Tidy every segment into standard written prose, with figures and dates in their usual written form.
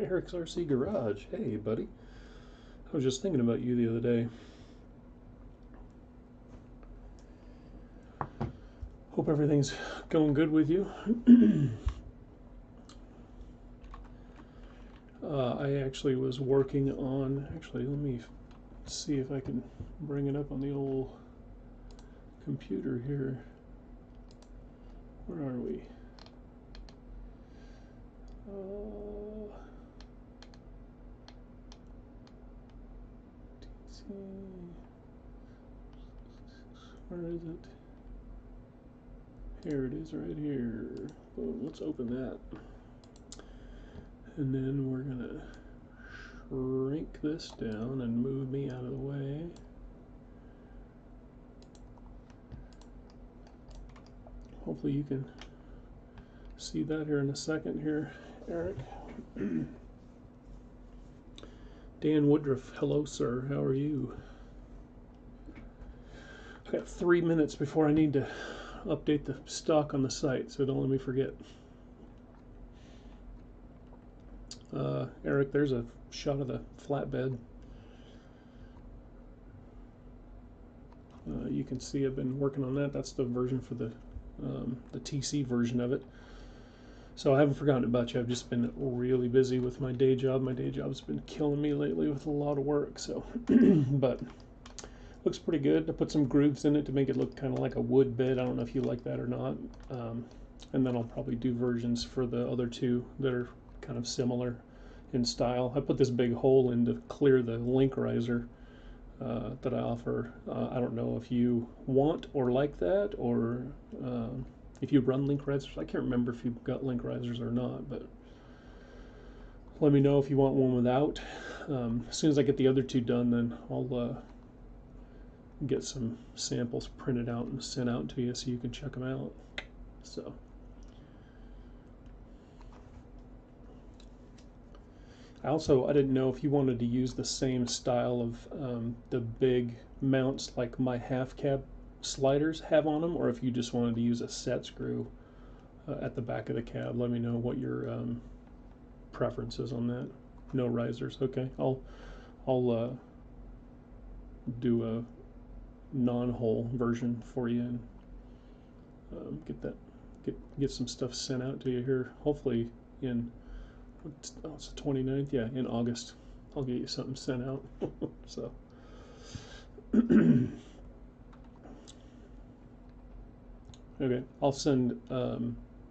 Eric's RC Garage. Hey, buddy. I was just thinking about you the other day. Hope everything's going good with you. I actually was working on, let me see if I can bring it up on the old computer here. Where are we? Where is it? Here it is, right here. Boom, let's open that. And then we're gonna shrink this down and move me out of the way. Hopefully you can see that here in a second here, Eric. Dan Woodruff, hello sir, how are you? I got 3 minutes before I need to update the stock on the site, so don't let me forget. Eric, there's a shot of the flatbed. You can see I've been working on that. That's the version for the TC version of it. So I haven't forgotten about you. I've just been really busy with my day job. My day job's been killing me lately with a lot of work. So, but looks pretty good. I put some grooves in it to make it look kind of like a wood bed. I don't know if you like that or not. And then I'll probably do versions for the other two that are kind of similar in style. I put this big hole in to clear the link riser that I offer. I don't know if you want or like that, or if you run link risers. I can't remember if you've got link risers or not, but let me know if you want one without. As soon as I get the other two done, then I'll get some samples printed out and sent out to you so you can check them out. So I didn't know if you wanted to use the same style of the big mounts like my half cab sliders have on them, or if you just wanted to use a set screw at the back of the cab. Let me know what your preference is on that. No risers, okay. I'll do a non-hole version for you and get some stuff sent out to you here. Hopefully in it's the 29th, yeah, in August. I'll get you something sent out. So okay, I'll send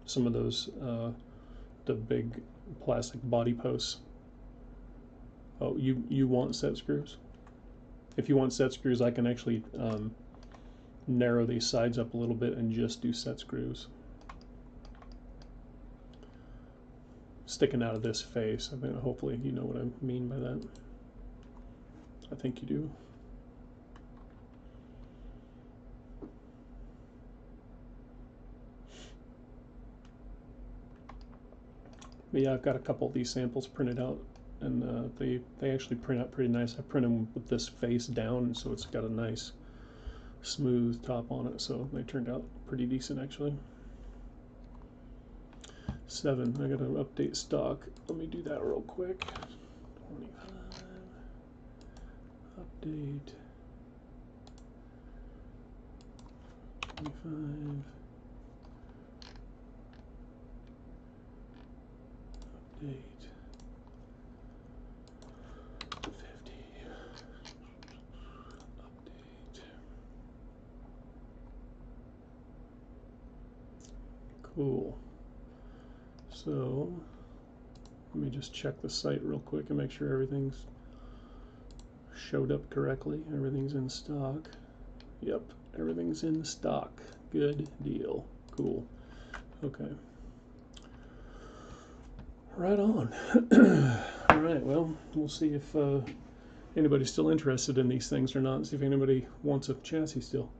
some of those the big plastic body posts. Oh, you want set screws? If you want set screws, I can actually narrow these sides up a little bit and just do set screws sticking out of this face. I mean, hopefully you know what I mean by that. I think you do. But yeah, I've got a couple of these samples printed out, and they actually print out pretty nice. I print them with this face down, so it's got a nice smooth top on it, so they turned out pretty decent actually. 7, I gotta update stock. Let me do that real quick. 25, update, 25, update, 50, update. Cool. So let me just check the site real quick and make sure everything's showed up correctly. Everything's in stock. Yep, everything's in stock. Good deal. Cool. Okay. Right on. All right, well, we'll see if anybody's still interested in these things or not. See if anybody wants a chassis still.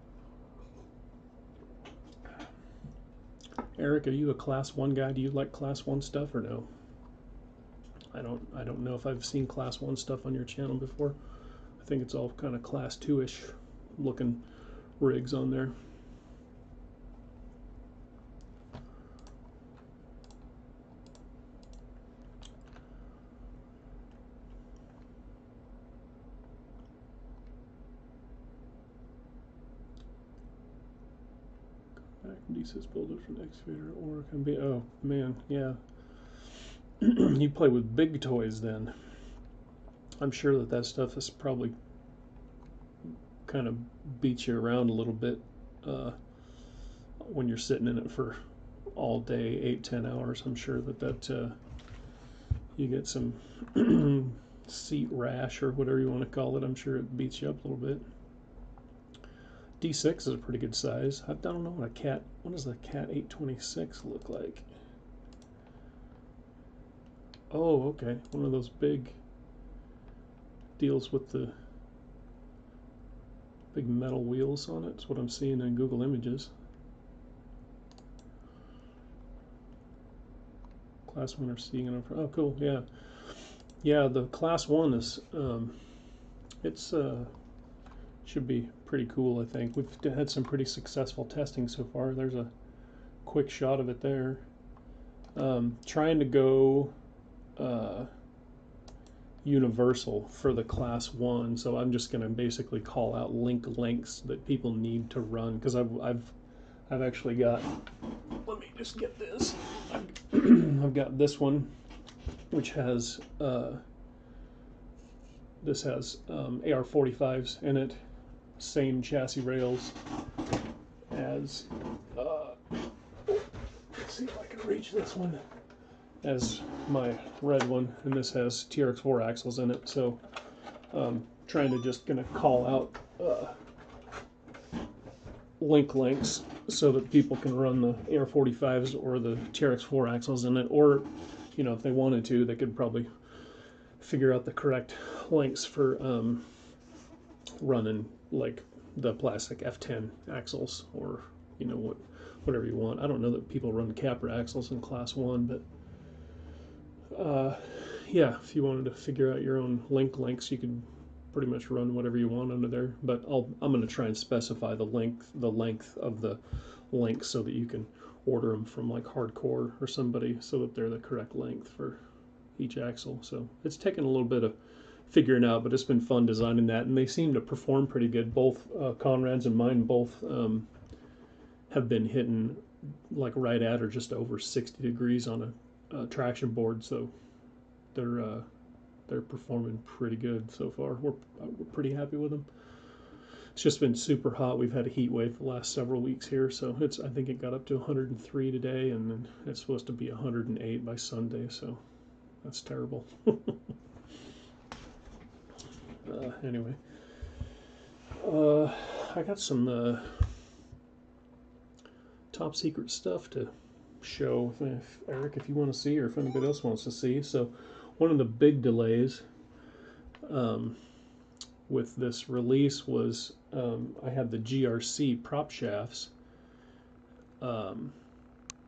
Eric, are you a Class 1 guy? Do you like Class 1 stuff or no? I don't know if I've seen Class 1 stuff on your channel before. I think it's all kind of Class 2-ish looking rigs on there. D6 builder from the excavator or can be. Oh man, yeah. You play with big toys then. I'm sure that that stuff is probably kind of beats you around a little bit when you're sitting in it for all day, 8-10 hours. I'm sure that you get some seat rash or whatever you want to call it. I'm sure it beats you up a little bit. D6 is a pretty good size. I don't know what does a Cat 826 look like? Oh, okay. One of those big deals with the big metal wheels on it. That's what I'm seeing in Google Images. Class 1 or C. Oh, cool. Yeah. Yeah, the Class 1 is, it's, should be pretty cool, I think. We've had some pretty successful testing so far. There's a quick shot of it there. Trying to go universal for the Class 1, so I'm just going to basically call out link lengths that people need to run, because I've actually got, let me just get this. I've got this one, which has this has AR-45s in it, same chassis rails as let's see if I can reach this one, as my red one, and this has TRX4 axles in it. So trying to just gonna call out link lengths so that people can run the AR-45s or the TRX4 axles in it, or you know, if they wanted to, they could probably figure out the correct lengths for running like the plastic F10 axles, or you know, whatever you want. I don't know that people run Capra axles in Class 1, but yeah, if you wanted to figure out your own link lengths, you could pretty much run whatever you want under there. But I'm going to try and specify the length of the links so that you can order them from like Hardcore or somebody, so that they're the correct length for each axle. So it's taken a little bit of figuring out, but it's been fun designing that, and they seem to perform pretty good. Both Conrad's and mine both have been hitting like right at or just over 60 degrees on a traction board, so they're performing pretty good so far. We're pretty happy with them. It's just been super hot. We've had a heat wave the last several weeks here, so I think it got up to 103 today, and then it's supposed to be 108 by Sunday, so that's terrible. Anyway, I got some top secret stuff to show, if Eric, if you want to see, or if anybody else wants to see. So one of the big delays with this release was I had the GRC prop shafts.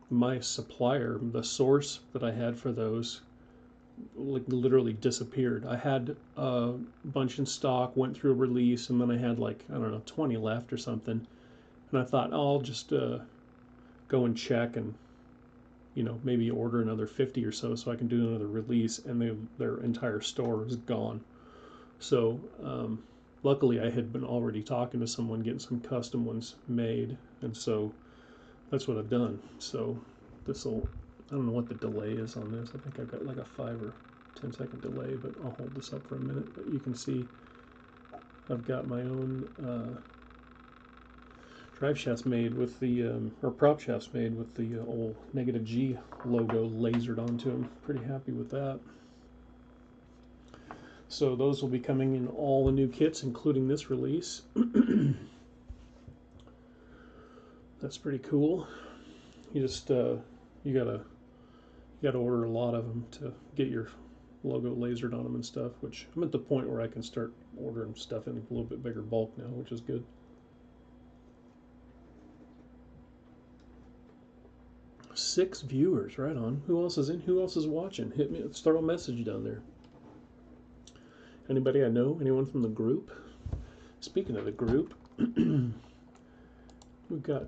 My supplier, the source that I had for those, like literally disappeared. I had a bunch in stock, went through a release, and then I had like, I don't know, 20 left or something. And I thought, oh, I'll just go and check and, you know, maybe order another 50 or so I can do another release, and their entire store is gone. So luckily I had been already talking to someone, getting some custom ones made, and so that's what I've done. So this'll, I don't know what the delay is on this. I think I've got like a 5 or 10 second delay, but I'll hold this up for a minute. But you can see I've got my own drive shafts made with the, or prop shafts made with the old -G logo lasered onto them. Pretty happy with that. So those will be coming in all the new kits, including this release. That's pretty cool. You just you gotta order a lot of them to get your logo lasered on them and stuff, which I'm at the point where I can start ordering stuff in a little bit bigger bulk now, which is good. Six viewers, right on. Who else is in? Who else is watching? Hit me, start a message down there. Anybody I know? Anyone from the group? Speaking of the group, we've got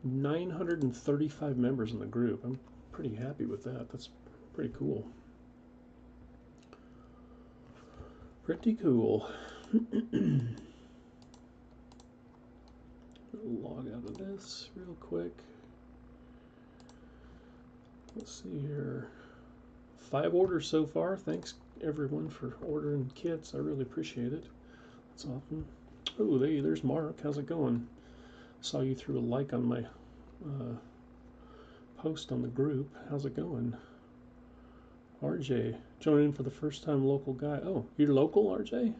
935 members in the group. I'm pretty happy with that. That's pretty cool. Pretty cool. Log out of this real quick. Let's see here. 5 orders so far. Thanks everyone for ordering kits. I really appreciate it. That's awesome. Oh, hey, there's Mark. How's it going? Saw you threw a like on my post on the group. How's it going? RJ, joining in for the first time, local guy. Oh, you're local, RJ?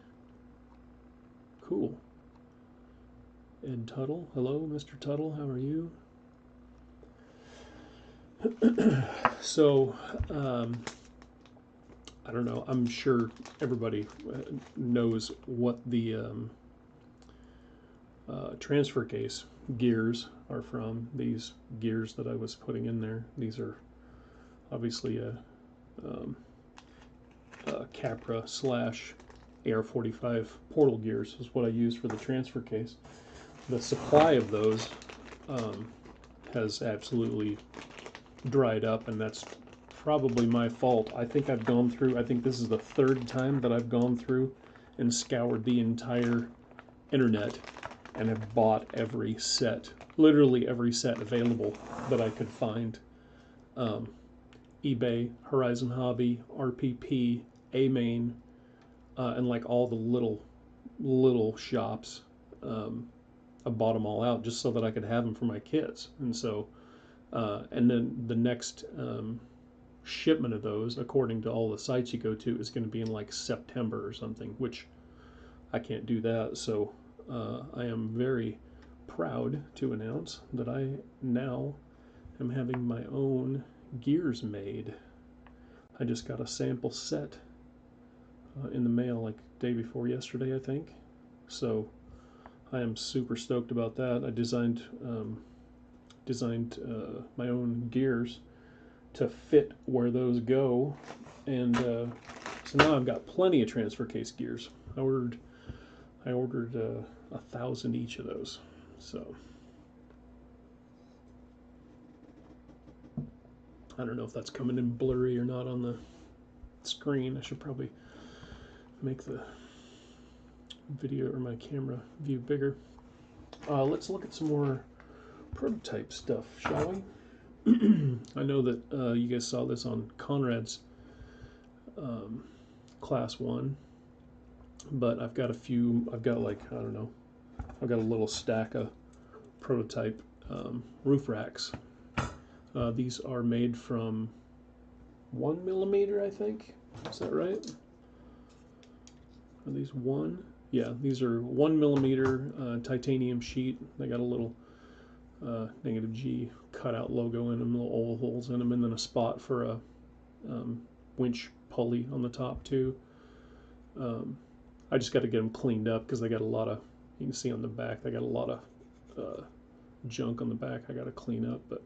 Cool. Ed Tuttle. Hello, Mr. Tuttle. How are you? So, I don't know. I'm sure everybody knows what the transfer case gears are from. These gears that I was putting in there. These are obviously a Capra / AR-45 portal gears is what I use for the transfer case. The supply of those has absolutely dried up, and that's probably my fault. I think I've gone through, I think this is the 3rd time that I've gone through and scoured the entire internet and have bought every set, literally every set available that I could find. eBay, Horizon Hobby, RPP, A-Main, and like all the little shops. I bought them all out just so that I could have them for my kids. And so, and then the next shipment of those, according to all the sites you go to, is going to be in like September or something, which I can't do that. So I am very proud to announce that I now am having my own gears made. I just got a sample set in the mail like the day before yesterday, I think. So I am super stoked about that. I designed my own gears to fit where those go, and so now I've got plenty of transfer case gears. I ordered 1,000 each of those. So I don't know if that's coming in blurry or not on the screen. I should probably make the video or my camera view bigger. Let's look at some more prototype stuff, shall we? I know that you guys saw this on Conrad's class 1, but I've got a few, I've got like, I don't know, I've got a little stack of prototype roof racks. These are made from 1mm, I think. Is that right? Are these 1? Yeah, these are 1mm titanium sheet. They got a little -G cutout logo in them, little oil holes in them, and then a spot for a winch pulley on the top too. I just got to get them cleaned up because they got a lot of, you can see on the back, they got a lot of junk on the back I got to clean up. But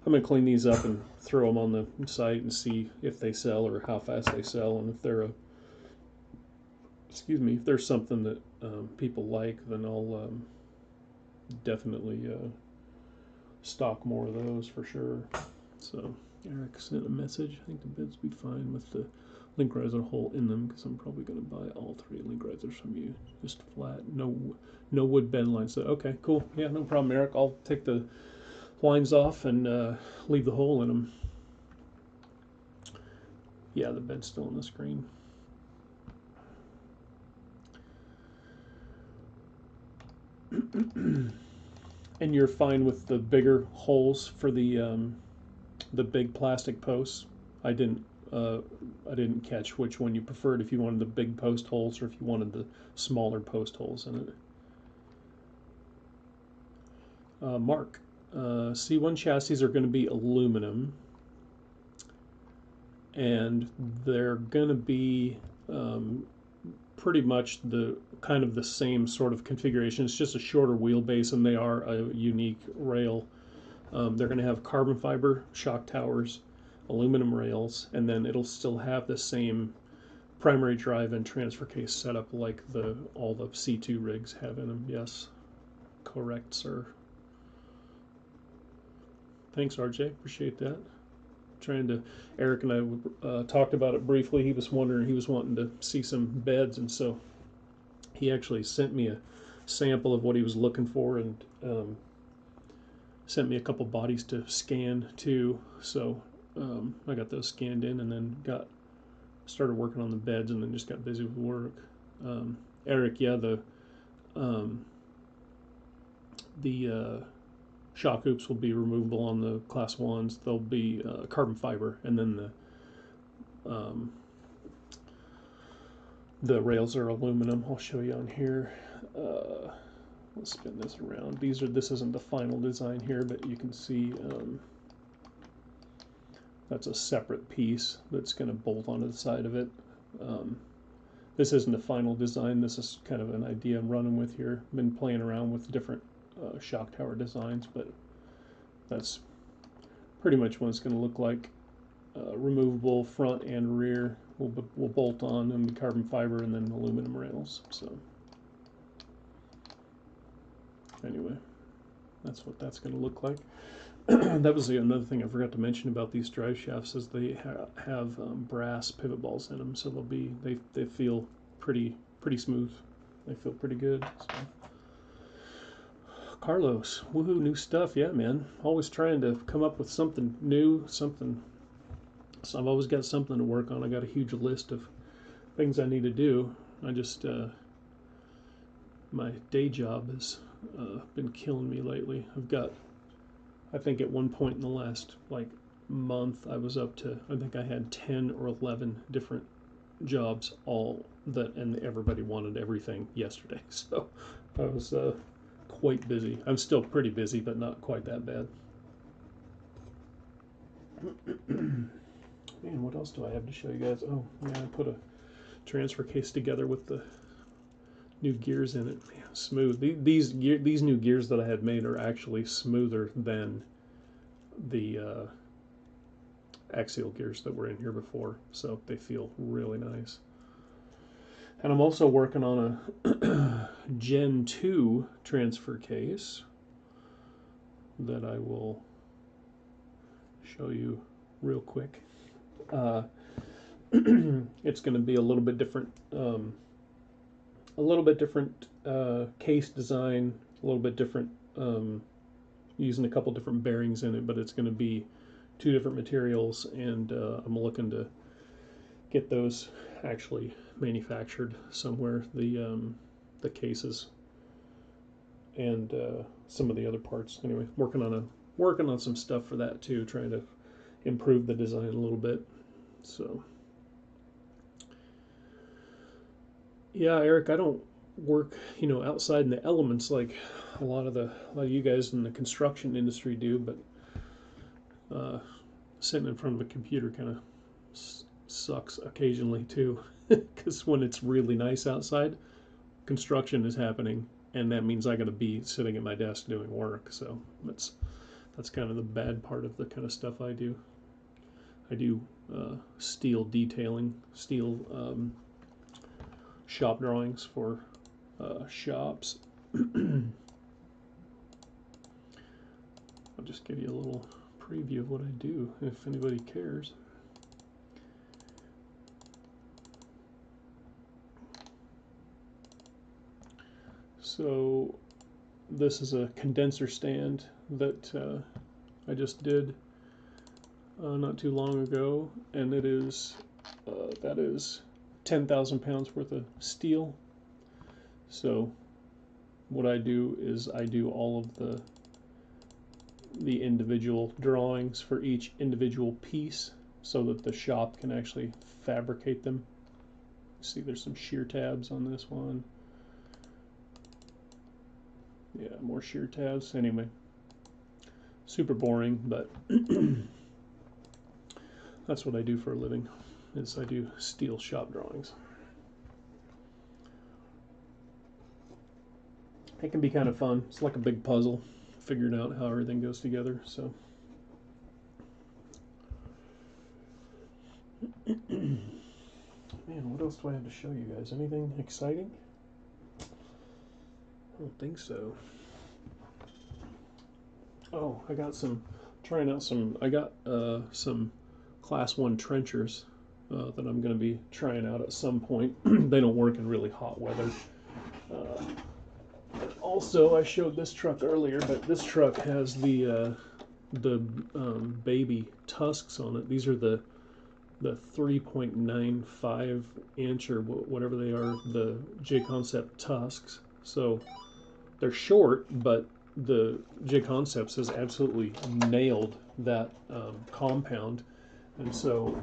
I'm going to clean these up and throw them on the site and see if they sell or how fast they sell, and if they're if there's something that people like, then I'll definitely stock more of those for sure. So Eric sent a message. I think the beds will be fine with the link riser hole in them, because I'm probably going to buy all 3 link risers from you. Just flat, no wood bed lines. So okay, cool. Yeah, no problem, Eric. I'll take the lines off and leave the hole in them. Yeah, the bed's still on the screen. And you're fine with the bigger holes for the big plastic posts? I didn't catch which one you preferred, if you wanted the big post holes or if you wanted the smaller post holes in it. Mark, C1 chassis are going to be aluminum, and they're going to be pretty much the kind of the same sort of configuration. It's just a shorter wheelbase, and they are a unique rail. They're going to have carbon fiber shock towers, aluminum rails, and then it'll still have the same primary drive and transfer case setup like all the C2 rigs have in them. Yes, correct, sir. Thanks, RJ. Appreciate that. Eric and I talked about it briefly. He was wanting to see some beds, and so he actually sent me a sample of what he was looking for, and sent me a couple bodies to scan too. So I got those scanned in, and then started working on the beds, and then just got busy with work. Eric, yeah, the shock hoops will be removable on the class 1s. They'll be carbon fiber, and then the rails are aluminum. I'll show you on here. Let's spin this around. This isn't the final design here, but you can see that's a separate piece that's going to bolt onto the side of it. This isn't a final design. This is kind of an idea I'm running with here. Been playing around with different shock tower designs, but that's pretty much what it's going to look like. Removable front and rear will bolt on, and the carbon fiber, and then aluminum rails. So anyway, that's what that's going to look like. That was another thing I forgot to mention about these drive shafts, is they have brass pivot balls in them, so they feel pretty smooth. They feel pretty good. So. Carlos, woohoo, new stuff. Yeah, man. Always trying to come up with something new, something. So I've always got something to work on. I got a huge list of things I need to do. I just my day job has been killing me lately. I think at one point in the last month, I was up to, I think I had 10 or 11 different jobs, and everybody wanted everything yesterday. So I was quite busy. I'm still pretty busy, but not quite that bad. Man, what else do I have to show you guys? Oh, yeah, I put a transfer case together with the new gears in it. Man, smooth. These new gears that I had made are actually smoother than the axial gears that were in here before, so they feel really nice. And I'm also working on a Gen 2 transfer case that I will show you real quick. It's going to be a little bit different case design, a little bit different, using a couple different bearings in it, but it's going to be 2 different materials, and I'm looking to get those actually manufactured somewhere, the cases and some of the other parts. Anyway, working on some stuff for that too, trying to improve the design a little bit. So yeah, Eric, I don't work outside in the elements like a lot of you guys in the construction industry do, but sitting in front of a computer kind of sucks occasionally too, because when it's really nice outside, construction is happening, and that means I got to be sitting at my desk doing work. So that's kind of the bad part of the kind of stuff I do. I do steel detailing, steel shop drawings for shops. I'll just give you a little preview of what I do if anybody cares. So this is a condenser stand that I just did not too long ago, and it is that is 10,000 pounds worth of steel. So what I do is I do all of the individual drawings for each individual piece, so that the shop can actually fabricate them. See, there's some shear tabs on this one. Yeah, more shear tabs. Anyway, super boring, but that's what I do for a living, is I do steel shop drawings. It can be kind of fun. It's like a big puzzle, figuring out how everything goes together. So man, what else do I have to show you guys? Anything exciting? I don't think so. Oh, I got some class 1 trenchers that I'm going to be trying out at some point. They don't work in really hot weather. Also, I showed this truck earlier, but this truck has the baby tusks on it. These are the 3.95 inch or whatever they are, the J-Concept tusks. So they're short, but the J-Concepts has absolutely nailed that compound. And so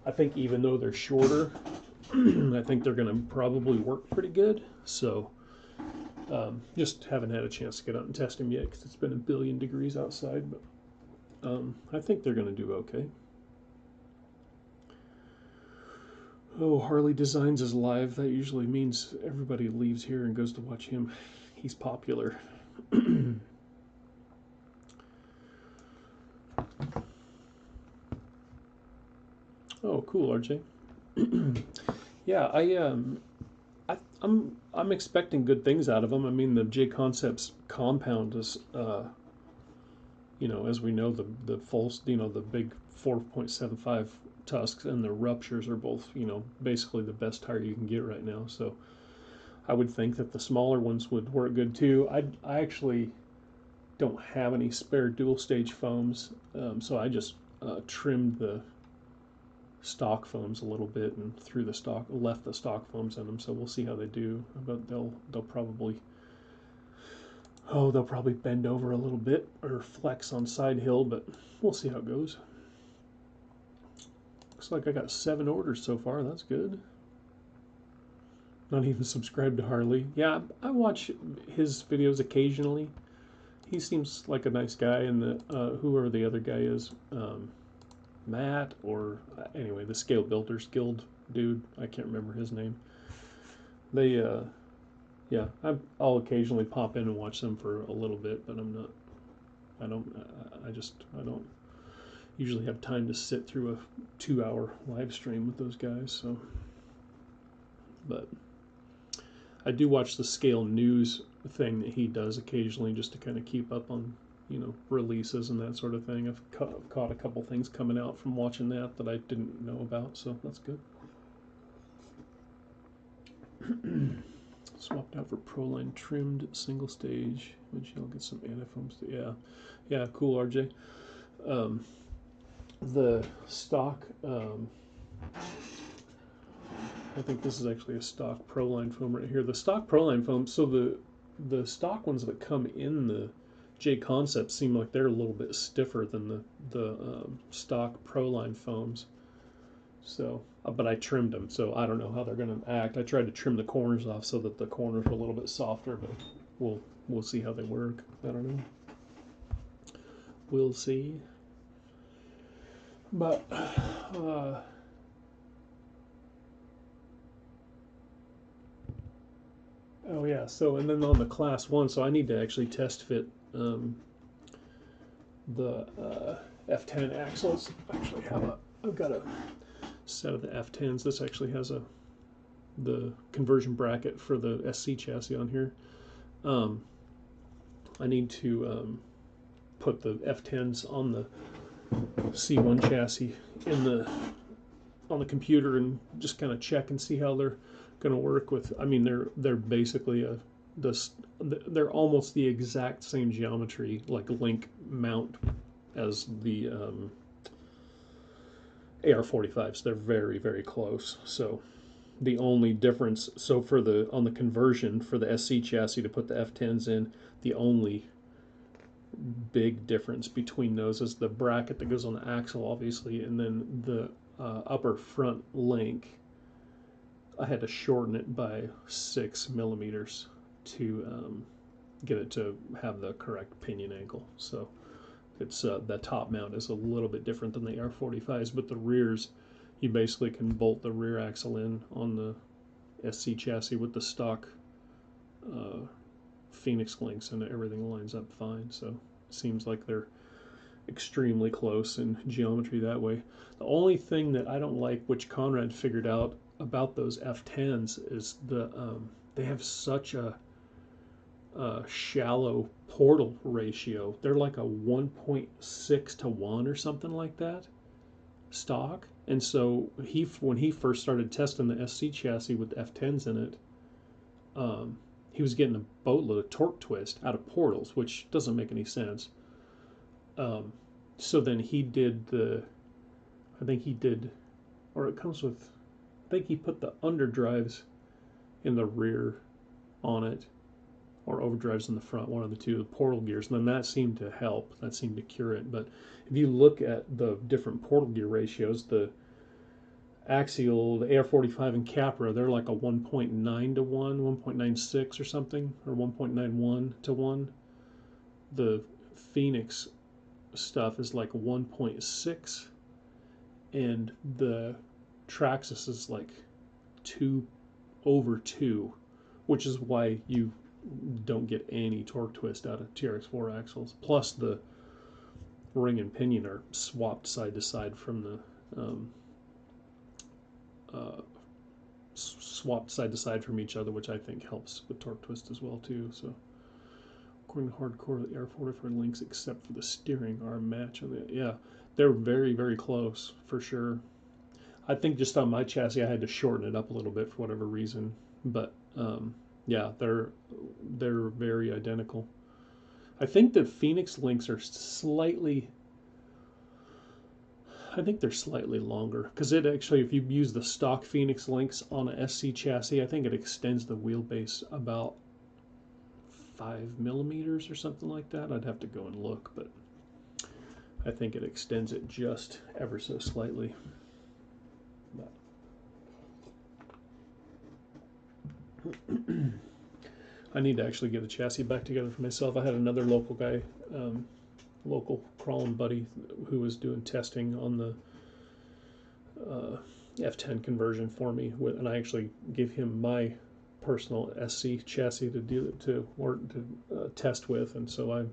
I think even though they're shorter, I think they're going to probably work pretty good. So just haven't had a chance to get out and test them yet because it's been a billion degrees outside. But I think they're going to do okay. Oh, Harley Designs is live. That usually means everybody leaves here and goes to watch him. He's popular. Oh, cool, RJ. Yeah, I'm expecting good things out of them. I mean, the J Concepts compound is, you know, as we know, the full, you know, the big 4.75 tusks and the ruptures are both, you know, basically the best tire you can get right now. So I would think that the smaller ones would work good too. I actually don't have any spare dual stage foams, so I just trimmed the stock foams a little bit and left the stock foams in them. So we'll see how they do. But they'll probably bend over a little bit or flex on side hill, but we'll see how it goes. Looks like I got 7 orders so far. That's good. Not even subscribed to Harley. Yeah, I watch his videos occasionally. He seems like a nice guy, and whoever the other guy is, Matt, or anyway, the Scale Builders Guild dude. I can't remember his name. They, yeah, I'll occasionally pop in and watch them for a little bit, but I don't usually have time to sit through a 2-hour live stream with those guys. So, but I do watch the Scale News thing that he does occasionally just to kind of keep up on, you know, releases and that sort of thing. I've caught a couple things coming out from watching that I didn't know about, so that's good. Swapped out for Proline trimmed single stage windshield. Get some anti-foams. Yeah, cool, RJ. The stock, I think this is actually a stock Proline foam right here. The stock Proline foam, so the stock ones that come in the J Concept seem like they're a little bit stiffer than the stock Proline foams. So, but I trimmed them, so I don't know how they're going to act. I tried to trim the corners off so that the corners are a little bit softer, but we'll see how they work. I don't know. We'll see. But oh yeah, so and then on the Class 1, so I need to actually test fit the F10 axles. Actually I've got a set of the F10s. This actually has the conversion bracket for the SC chassis on here. I need to put the F10s on the C1 chassis on the computer and just kind of check and see how they're going to work with. I mean, they're basically they're almost the exact same geometry, like link mount, as the AR45s. They're very, very close. So the only difference, so on the conversion for the SC chassis to put the F10s in, the only big difference between those is the bracket that goes on the axle, obviously, and then the upper front link. I had to shorten it by 6 millimeters to get it to have the correct pinion angle. So it's the top mount is a little bit different than the R45s, but the rears, you basically can bolt the rear axle in on the SC chassis with the stock Phoenix links, and everything lines up fine. So it seems like they're extremely close in geometry that way. The only thing that I don't like, which Conrad figured out about those F10s, is they have such a shallow portal ratio. They're like a 1.6 to 1 or something like that stock. And so when he first started testing the SC chassis with F10s in it, he was getting a boatload of torque twist out of portals, which doesn't make any sense. So then he did I think he did, or it comes with, I think he put the underdrives in the rear on it, or overdrives in the front, one of the two, the portal gears, and then that seemed to help. That seemed to cure it. But if you look at the different portal gear ratios, the Axial, the AR45 and Capra, they're like a 1.9 to 1, 1.96 or something, or 1.91 to 1. The Phoenix stuff is like 1.6, and the Traxxas is like 2/2, which is why you don't get any torque twist out of TRX4 axles. Plus the ring and pinion are swapped side to side from the swapped side to side from each other, which I think helps with torque twist as well too. So according to Hardcore, the AR45 links except for the steering are a match on the, yeah, they're very, very close for sure. I think just on my chassis I had to shorten it up a little bit for whatever reason, but yeah, they're very identical. I think the Phoenix links are slightly, I think they're slightly longer, because it actually, if you use the stock Phoenix links on a SC chassis, I think it extends the wheelbase about 5 millimeters or something like that. I'd have to go and look, but I think it extends it just ever so slightly. But I need to actually get a chassis back together for myself. I had another local guy, local crawling buddy, who was doing testing on the F10 conversion for me, and I actually gave him my personal SC chassis to test with, and so I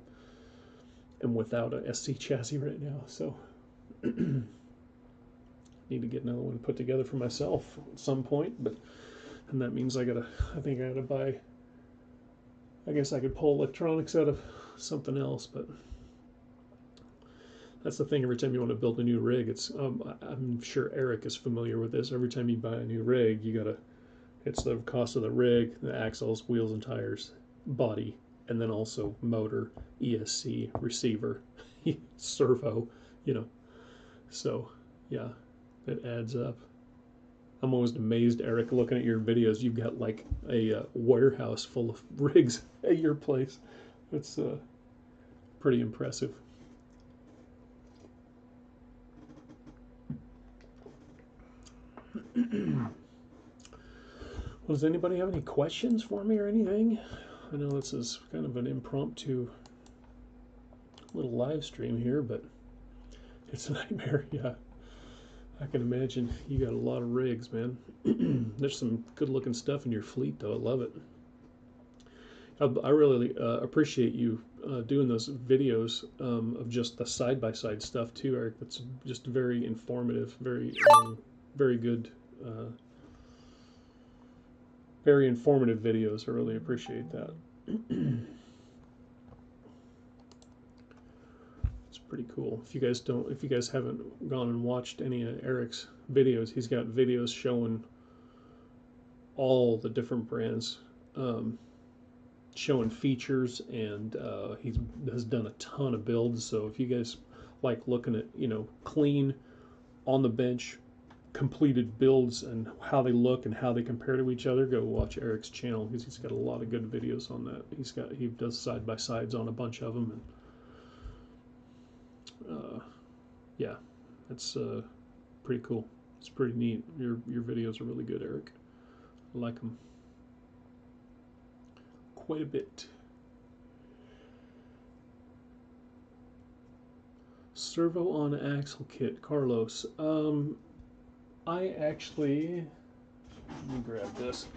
am without a SC chassis right now. So need to get another one put together for myself at some point, and that means I think I gotta buy. I guess I could pull electronics out of something else, but that's the thing. Every time you want to build a new rig, it's I'm sure Eric is familiar with this. Every time you buy a new rig, it's the cost of the rig, the axles, wheels and tires, body, and then also motor, ESC, receiver, servo, So yeah, it adds up. I'm always amazed, Eric, looking at your videos. You've got like a warehouse full of rigs at your place. It's pretty impressive. Well, does anybody have any questions for me or anything? I know this is kind of an impromptu little live stream here, but it's a nightmare. Yeah, I can imagine. You got a lot of rigs, man. There's some good looking stuff in your fleet, though. I love it. I really appreciate you doing those videos of just the side-by-side stuff too, Eric. That's just very informative, very good, very informative videos. I really appreciate that. It's pretty cool. If you guys haven't gone and watched any of Eric's videos, he's got videos showing all the different brands, showing features, and he has done a ton of builds. So if you guys like looking at clean, on the bench, completed builds and how they look and how they compare to each other, go watch Eric's channel, because he's got a lot of good videos on that. He does side by sides on a bunch of them, and yeah, it's pretty cool. It's pretty neat. Your videos are really good, Eric. I like them quite a bit. Servo on axle kit, Carlos. I actually, let me grab this.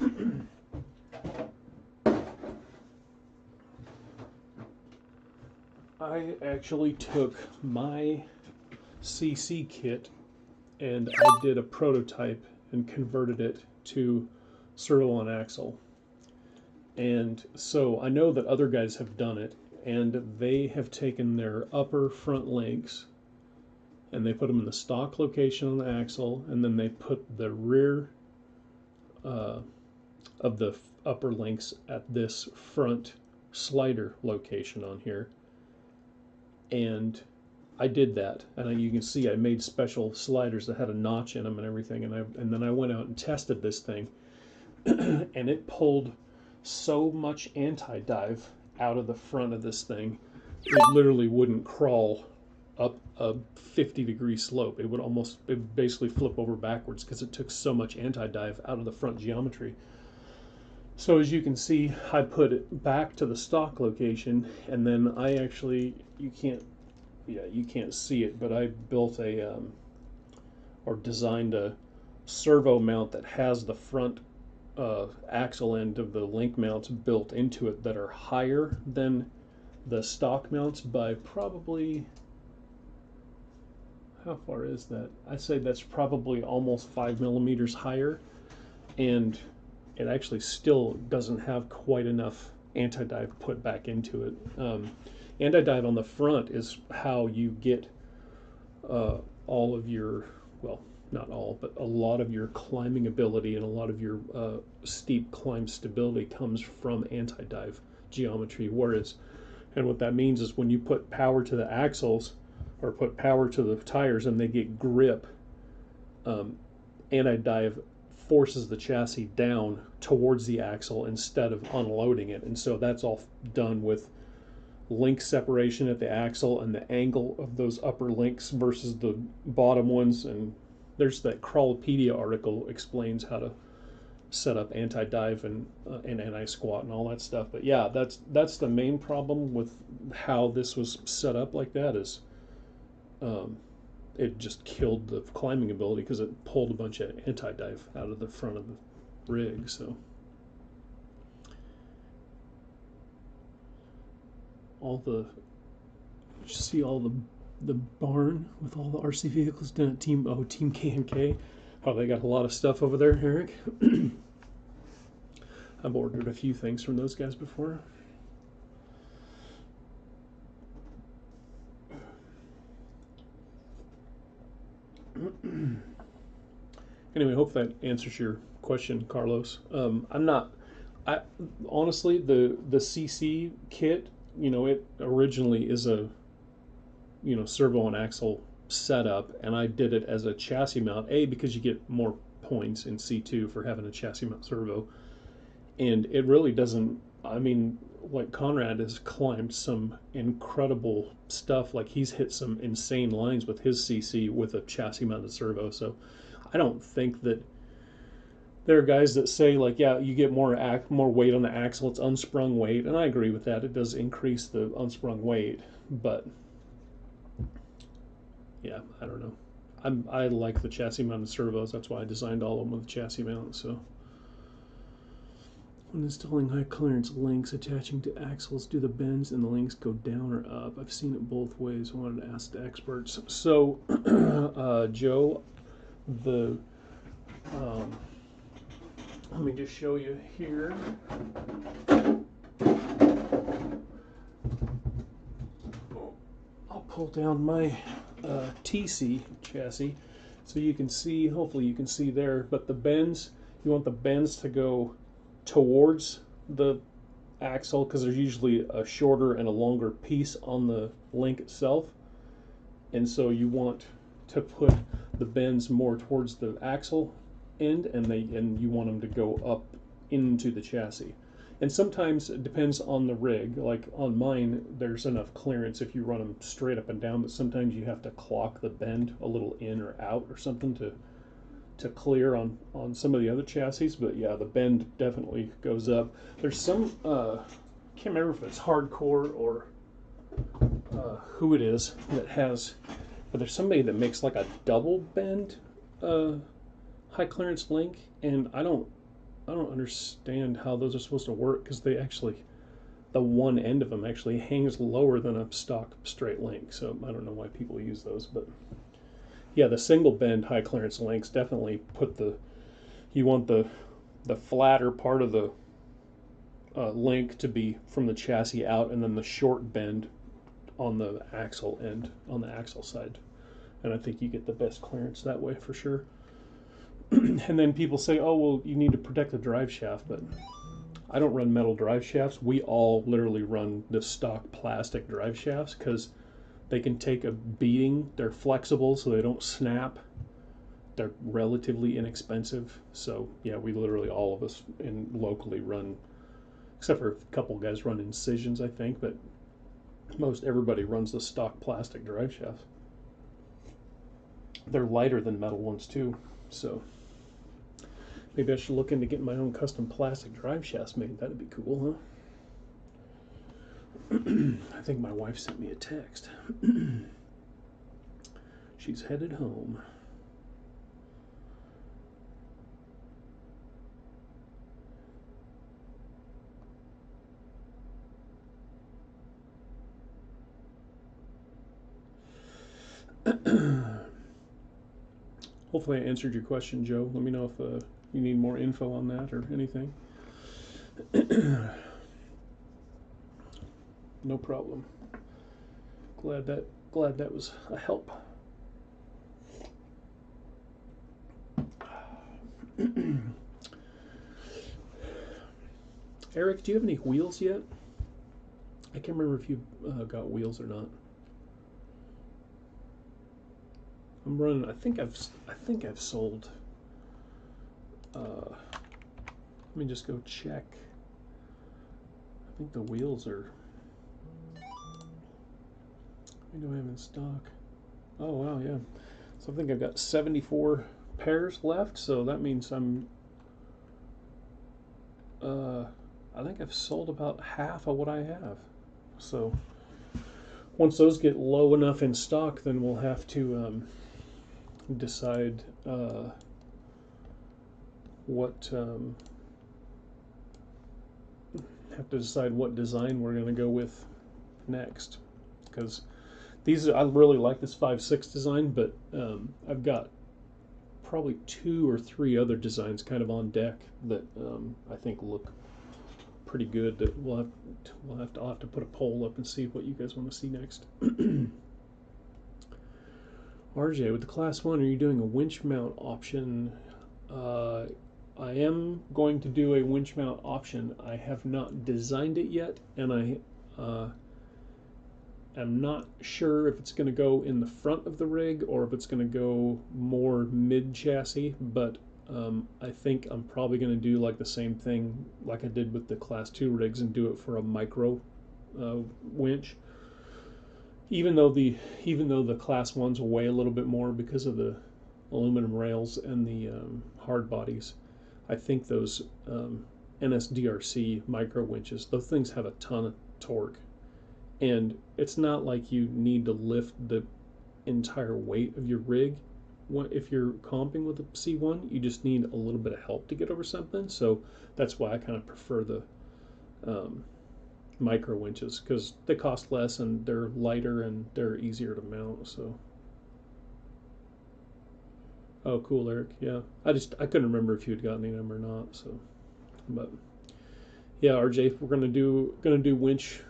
I actually took my CC kit and I did a prototype and converted it to servo on axle. And so I know that other guys have done it, and they have taken their upper front links and they put them in the stock location on the axle, and then they put the rear of the upper links at this front slider location on here. And I did that, and you can see I made special sliders that had a notch in them and everything, and then I went out and tested this thing, and it pulled so much anti-dive out of the front of this thing, it literally wouldn't crawl up a 50-degree slope. It would basically flip over backwards because it took so much anti-dive out of the front geometry. So as you can see, I put it back to the stock location, and then I actually, you can't see it, but I built or designed a servo mount that has the front axle end of the link mounts built into it that are higher than the stock mounts by probably, how far is that? I'd say that's probably almost 5 millimeters higher, and it actually still doesn't have quite enough anti-dive put back into it. Anti-dive on the front is how you get all of your, well, not all, but a lot of your climbing ability and a lot of your steep climb stability comes from anti-dive geometry. Whereas, and what that means is when you put power to the axles or put power to the tires and they get grip, anti-dive forces the chassis down towards the axle instead of unloading it. And so that's all done with link separation at the axle and the angle of those upper links versus the bottom ones. And there's that Crawlpedia article explains how to set up anti-dive and anti-squat and all that stuff. But yeah, that's the main problem with how this was set up like that is it just killed the climbing ability because it pulled a bunch of anti-dive out of the front of the rig. So see all the barn with all the RC vehicles done at Team K&K. Oh, they got a lot of stuff over there, Eric. I've ordered a few things from those guys before. Anyway, hope that answers your question, Carlos. Honestly, the CC kit, it originally is a, servo and axle setup, and I did it as a chassis mount, because you get more points in C2 for having a chassis mount servo, and it really doesn't, like Conrad has climbed some incredible stuff, like he's hit some insane lines with his CC with a chassis mounted servo, so I don't think that there are guys that say like, yeah, you get more weight on the axle, it's unsprung weight, and I agree with that, it does increase the unsprung weight, but yeah, I don't know. I like the chassis mounted servos, that's why I designed all of them with chassis mounts. So when installing high clearance links attaching to axles, do the bends and the links go down or up? I've seen it both ways. I wanted to ask the experts. So Joe, let me just show you here. I'll pull down my TC chassis so you can see, hopefully you can see there, but the bends, you want the bends to go towards the axle because there's usually a shorter and a longer piece on the link itself, and so you want to put the bends more towards the axle end, and you want them to go up into the chassis. And sometimes it depends on the rig. Like on mine, there's enough clearance if you run them straight up and down, but sometimes you have to clock the bend a little in or out or something to clear on some of the other chassis. But yeah, the bend definitely goes up. There's some, can't remember if it's Hardcore or who it is that has, but there's somebody that makes like a double bend high clearance link, and I don't understand how those are supposed to work because they actually, the one end of them actually hangs lower than a stock straight link. So I don't know why people use those, but yeah, the single bend high clearance links definitely put you want the flatter part of the link to be from the chassis out, and then the short bend on the axle end, on the axle side. And I think you get the best clearance that way for sure. And then people say, oh, well, you need to protect the drive shaft, but I don't run metal drive shafts. We all literally run the stock plastic drive shafts because they can take a beating. They're flexible, so they don't snap. They're relatively inexpensive. So yeah, we literally, all of us locally run, except for a couple guys run Incisions, I think, but most everybody runs the stock plastic drive shafts. They're lighter than metal ones too, so maybe I should look into getting my own custom plastic drive shafts made. That'd be cool, huh? I think my wife sent me a text. She's headed home. Hopefully I answered your question, Joe. Let me know if you need more info on that or anything. No problem. Glad that was a help. Eric, do you have any wheels yet? I can't remember if you got wheels or not. I'm running. I think I've sold. Let me just go check. I think the wheels are. What do I have in stock? Oh wow, yeah. So I think I've got 74 pairs left. So that means I'm. I think I've sold about half of what I have. So once those get low enough in stock, then we'll have to decide what design we're going to go with next, because I really like this 5.6 design, but I've got probably 2 or 3 other designs kind of on deck that I think look pretty good. That I'll have to put a poll up and see what you guys want to see next. RJ, with the Class 1, are you doing a winch mount option? I am going to do a winch mount option. I have not designed it yet, and I am not sure if it's going to go in the front of the rig or if it's going to go more mid-chassis, but I think I'm probably going to do like the same thing like I did with the Class 2 rigs and do it for a micro winch. Even though the Class 1s will weigh a little bit more because of the aluminum rails and the hard bodies, I think those NSDRC micro winches, those things have a ton of torque, and it's not like you need to lift the entire weight of your rig. If you're comping with a C1, you just need a little bit of help to get over something. So that's why I kind of prefer the micro winches, because they cost less and they're lighter and they're easier to mount. So oh, cool, Eric. Yeah, I couldn't remember if you had gotten any of them or not. So, but yeah, RJ, we're gonna do winch.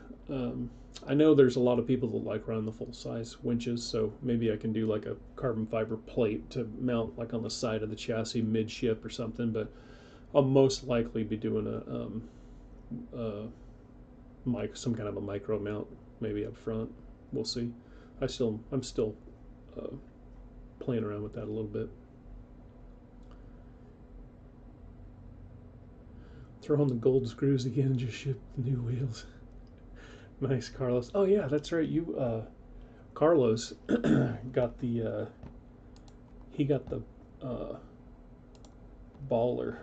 I know there's a lot of people that like running the full size winches, so maybe I can do like a carbon fiber plate to mount like on the side of the chassis midship or something. But I'll most likely be doing some kind of a micro mount maybe up front. We'll see. I'm still playing around with that a little bit. Throw on the gold screws again and just ship the new wheels. Nice, Carlos. Oh yeah, that's right. You, Carlos, got the baller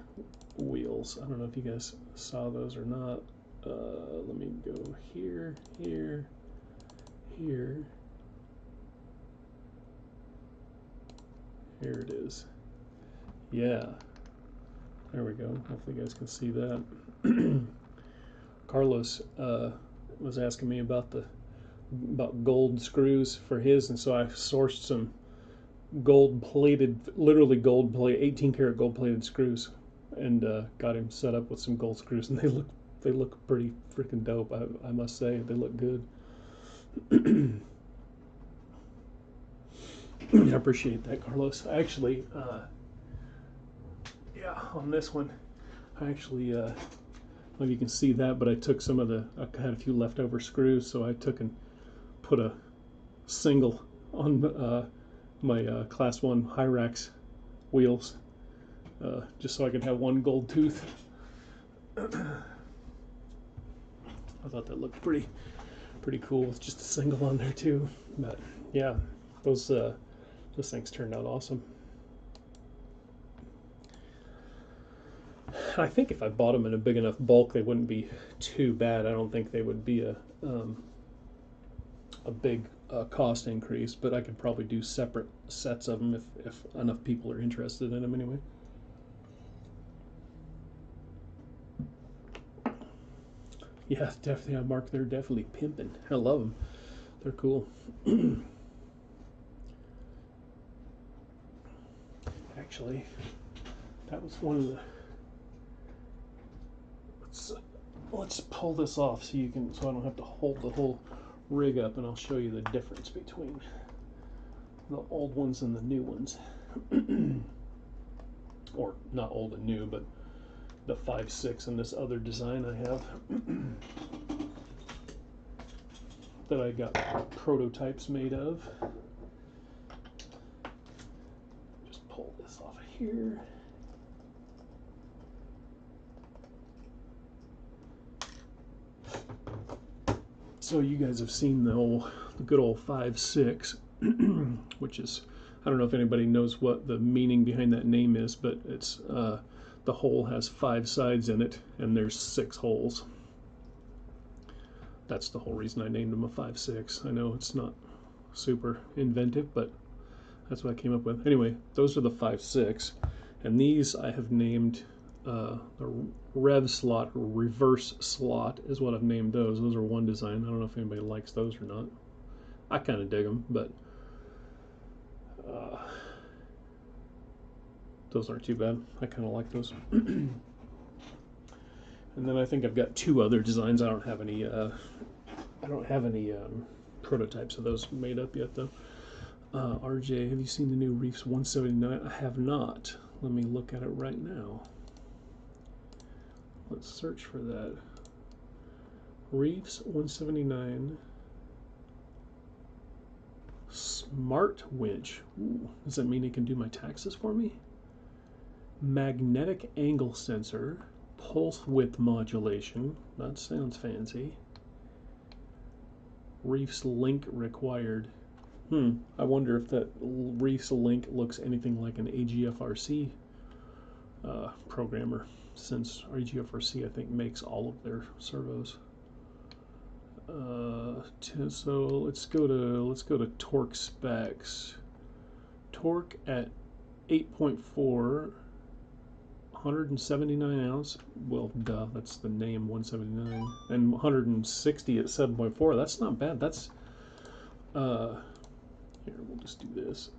wheels. I don't know if you guys saw those or not. Let me go here. Here it is. Yeah. There we go. Hopefully you guys can see that. Carlos was asking me about gold screws for his, and so I sourced some literally gold plated, 18 karat gold plated screws, and got him set up with some gold screws, and they look pretty freaking dope. I must say, they look good. I appreciate that, Carlos. I actually yeah, on this one, I actually, well, you can see that, but I took some of I had a few leftover screws, so I took and put a single on my Class 1 Hyrax wheels, just so I could have one gold tooth. I thought that looked pretty cool with just a single on there too. But yeah, those things turned out awesome. I think if I bought them in a big enough bulk, they wouldn't be too bad. I don't think they would be a big cost increase, but I could probably do separate sets of them if enough people are interested in them anyway. Yeah, definitely, Mark. They're definitely pimping. I love them. They're cool. Actually, that was one of the. Let's pull this off so I don't have to hold the whole rig up, and I'll show you the difference between the old ones and the new ones. Or not old and new, but the 5.6 and this other design I have that I got prototypes made of. Just pull this off of here. So you guys have seen the good old 5.6, which is, I don't know if anybody knows what the meaning behind that name is, but it's the hole has 5 sides in it, and there's 6 holes. That's the whole reason I named them a 5.6. I know it's not super inventive, but that's what I came up with. Anyway, those are the 5.6, and these I have named the rev slot, or reverse slot is what I've named those. Those are one design. I don't know if anybody likes those or not. I kind of dig them, but those aren't too bad. I kind of like those. And then I think I've got 2 other designs. I don't have any prototypes of those made up yet, though. RJ, have you seen the new Reefs 179? I have not. Let me look at it right now. Let's search for that. Reefs 179 Smart Winch. Ooh, does that mean it can do my taxes for me? Magnetic angle sensor, pulse width modulation. That sounds fancy. Reefs link required. I wonder if that Reefs link looks anything like an AGFRC programmer, since AGFRC I think makes all of their servos. So let's go to torque specs. Torque at 8.4, 179 ounce. Well, duh, that's the name, 179, and 160 at 7.4. That's not bad. That's here, we'll just do this.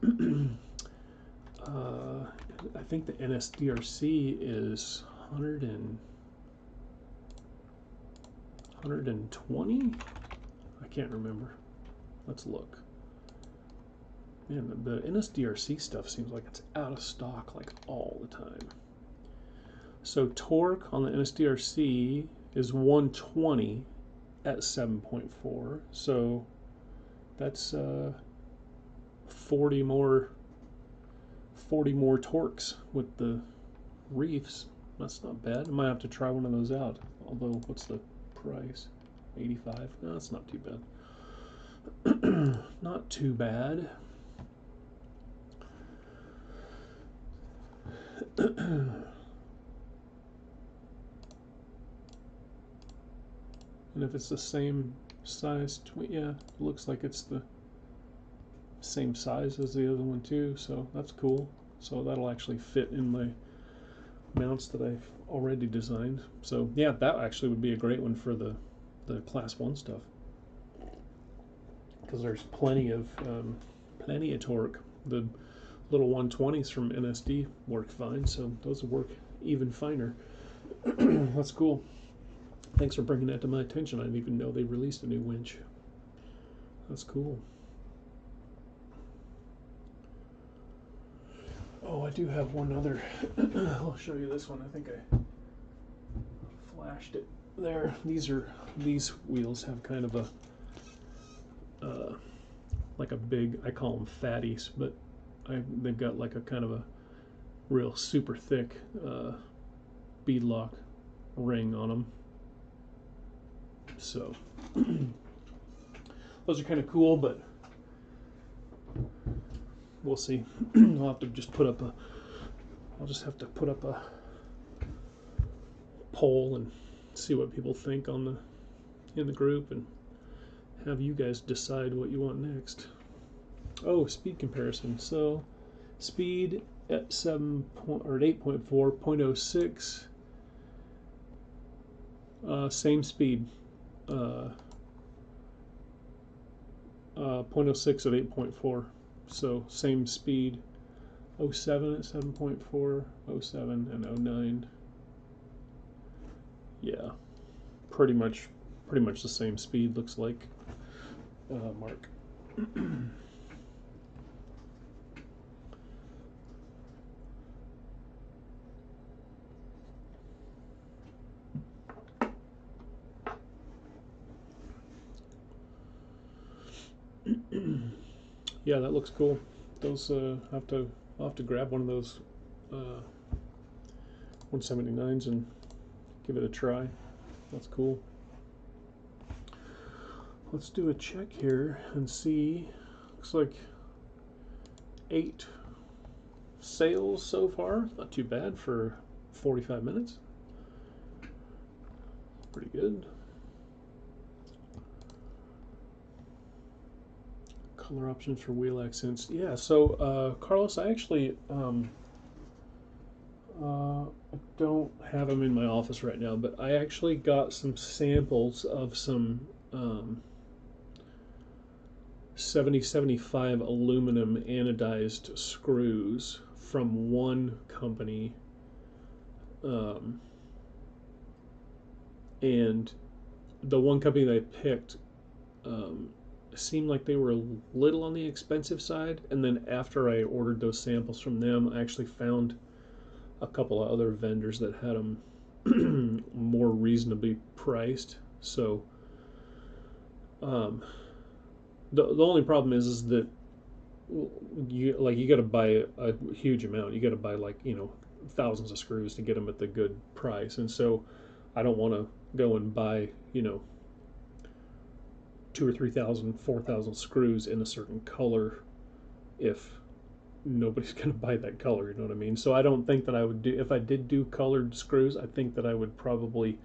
I think the NSDRC is 120? I can't remember. Let's look. Man, the NSDRC stuff seems like it's out of stock like all the time. So torque on the NSDRC is 120 at 7.4. So that's 40 more torques with the Reefs. That's not bad. I might have to try one of those out. Although, what's the price? 85? No, that's not too bad. Not too bad. And if it's the same size, yeah, looks like it's the same size as the other one too, so that's cool. So that'll actually fit in my mounts that I've already designed. So yeah, that actually would be a great one for the Class 1 stuff, because there's plenty of torque. The little 120s from NSD work fine, so those will work even finer. That's cool. Thanks for bringing that to my attention. I didn't even know they released a new winch. That's cool. Oh, I do have one other. I'll show you this one. I think I flashed it there. These wheels have kind of a like a big, I call them fatties, but they've got like a kind of a real super thick beadlock ring on them. So those are kind of cool, but we'll see. I'll have to just put up I'll just have to put up a poll and see what people think in the group, and have you guys decide what you want next. Oh, speed comparison. So speed at 8.4, 0.06, same speed, 0.06 at 8.4. So same speed. 07 at 7.4, 07 and 09. Yeah, pretty much the same speed, looks like. Mark. Yeah, that looks cool. Those I'll have to grab one of those 179s and give it a try. That's cool. Let's do a check here and see. Looks like 8 sales so far. Not too bad for 45 minutes. Pretty good. Color options for wheel accents. Yeah, so Carlos, I actually I don't have them in my office right now, but I actually got some samples of some 7075 aluminum anodized screws from one company, and the one company that I picked seemed like they were a little on the expensive side, and then after I ordered those samples from them, I actually found a couple of other vendors that had them more reasonably priced. So the only problem is that you got to buy a huge amount. You got to buy, like, thousands of screws to get them at the good price, and so I don't want to go and buy 2,000 or 3,000, 4,000 screws in a certain color if nobody's going to buy that color, you know what I mean? So I don't think that I would do, if I did do colored screws, I think that I would probably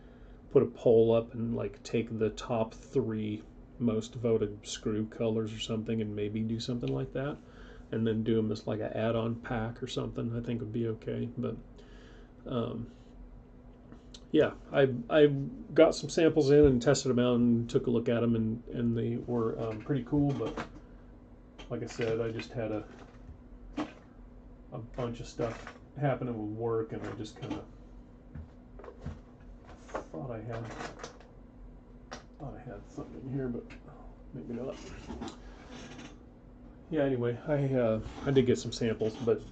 put a poll up and like take the top 3 most voted screw colors or something, and maybe do something like that, and then do them as like an add-on pack or something. I think would be okay. But yeah, I got some samples in and tested them out and took a look at them, and they were pretty cool. But like I said, I just had a bunch of stuff happening with work, and I just kind of thought I had something in here, but maybe not. Yeah. Anyway, I did get some samples, but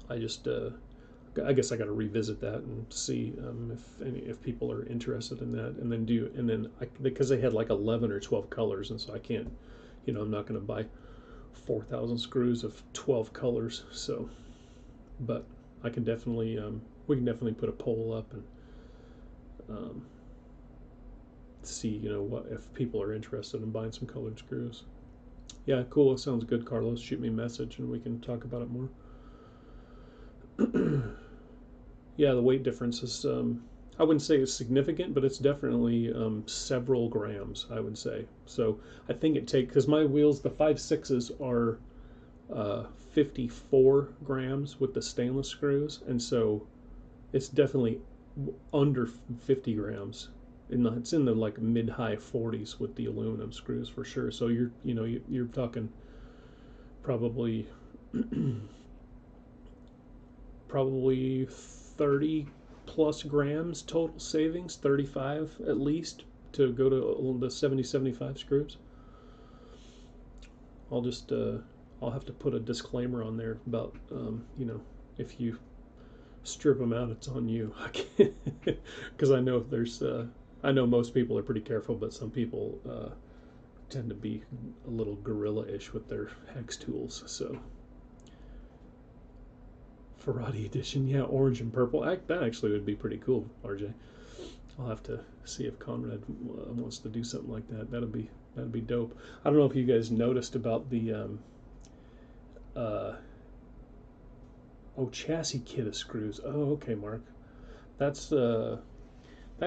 I just I guess I got to revisit that and see if people are interested in that, and then because they had like 11 or 12 colors, and so I can't, I'm not going to buy 4,000 screws of 12 colors. So, but I can definitely we can definitely put a poll up and see what if people are interested in buying some colored screws. Yeah, cool. It sounds good, Carlos. Shoot me a message and we can talk about it more. Yeah, the weight difference is I wouldn't say it's significant, but it's definitely several grams, I would say. So I think because my wheels, the 5.6s are 54 grams with the stainless screws, and so it's definitely under 50 grams. It's in the like mid-high 40s with the aluminum screws for sure. So you're talking probably 30 plus grams total savings, 35 at least, to go to the 7075 screws. I'll just I'll have to put a disclaimer on there about, you know, if you strip them out, it's on you. Because I know there's, I know most people are pretty careful, but some people tend to be a little gorilla-ish with their hex tools. So, Ferrati edition, yeah, orange and purple. That actually would be pretty cool, RJ. I'll have to see if Conrad wants to do something like that. That'd be dope. I don't know if you guys noticed about the chassis kit of screws. Oh, okay, Mark. That's that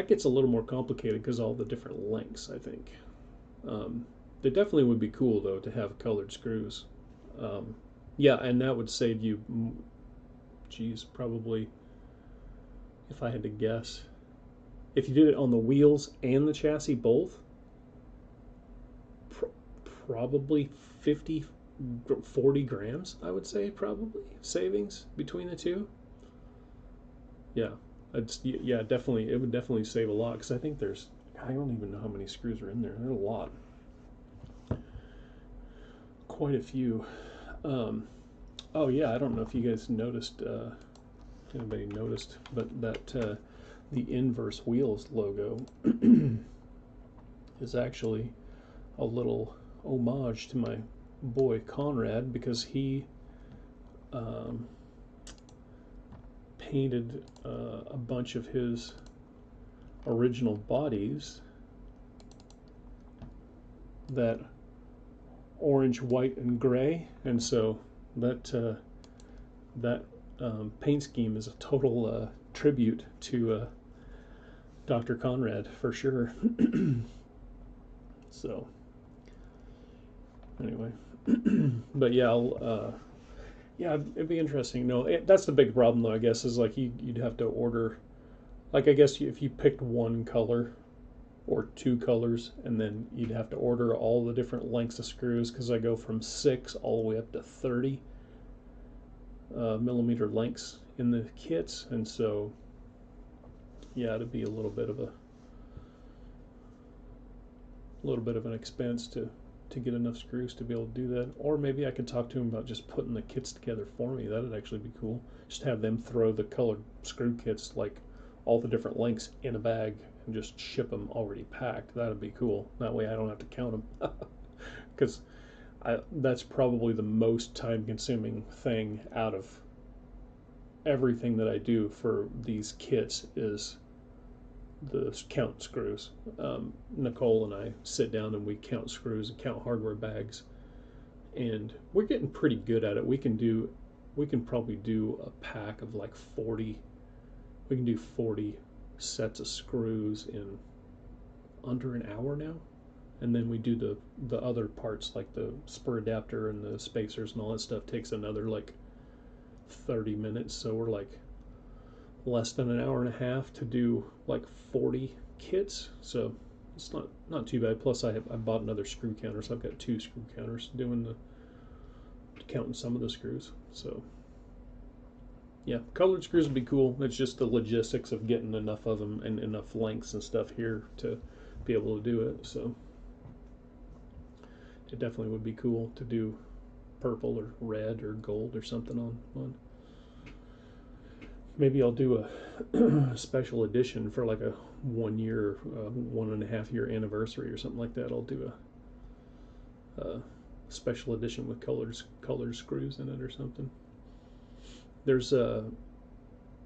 gets a little more complicated because all the different lengths. I think they definitely would be cool though to have colored screws. Yeah, and that would save you. Geez, probably if I had to guess, if you did it on the wheels and the chassis both, probably 50, 40 grams, I would say, probably savings between the two. Yeah, yeah, definitely, it would definitely save a lot because I think there's, I don't even know how many screws are in there. There's a lot, quite a few. Oh yeah, I don't know if you guys noticed, anybody noticed, but that the inverse wheels logo is actually a little homage to my boy Conrad, because he painted a bunch of his original bodies that orange, white, and gray, and so that paint scheme is a total tribute to Dr. Conrad for sure. So anyway, but yeah, yeah, it'd be interesting. No, that's the big problem though, I guess, is like you'd have to order, like I guess if you picked one color or two colors, and then you'd have to order all the different lengths of screws, because I go from 6 all the way up to 30 millimeter lengths in the kits, and so yeah, it'd be a little bit of an expense to get enough screws to be able to do that. Or maybe I could talk to him about just putting the kits together for me. That'd actually be cool. Just have them throw the colored screw kits, like all the different lengths, in a bag and just ship them already packed. That'd be cool. That way I don't have to count them. Because that's probably the most time-consuming thing out of everything that I do for these kits is the count screws. Nicole and I sit down and we count screws and count hardware bags, and we're getting pretty good at it. We can probably do a pack of like 40. We can do 40 sets of screws in under an hour now, and then we do the other parts like the spur adapter and the spacers and all that stuff takes another like 30 minutes. So we're like less than an hour and a half to do like 40 kits, so it's not too bad. Plus I bought another screw counter, so I've got 2 screw counters doing counting some of the screws. So yeah, colored screws would be cool. It's just the logistics of getting enough of them and enough lengths and stuff here to be able to do it. So it definitely would be cool to do purple or red or gold or something on. Maybe I'll do a special edition for like a 1 year, 1.5 year anniversary or something like that. I'll do a special edition with colored screws in it or something. There's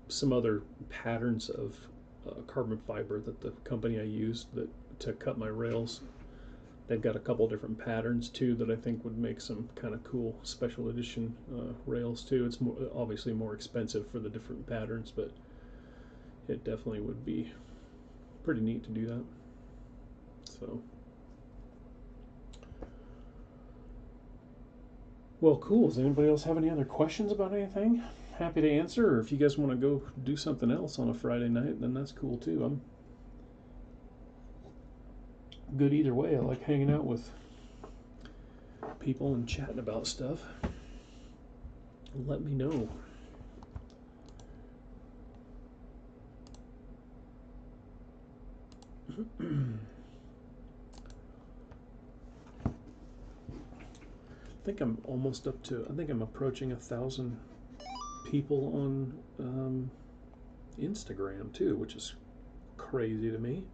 some other patterns of carbon fiber that the company I used to cut my rails. They've got a couple different patterns too that I think would make some kind of cool special edition rails too. It's obviously more expensive for the different patterns, but it definitely would be pretty neat to do that. So, well, cool. Does anybody else have any other questions about anything? Happy to answer. Or if you guys want to go do something else on a Friday night, then that's cool too. I'm good either way. I like hanging out with people and chatting about stuff. Let me know. think I'm almost up to, I think I'm approaching 1,000 people on Instagram too, which is crazy to me.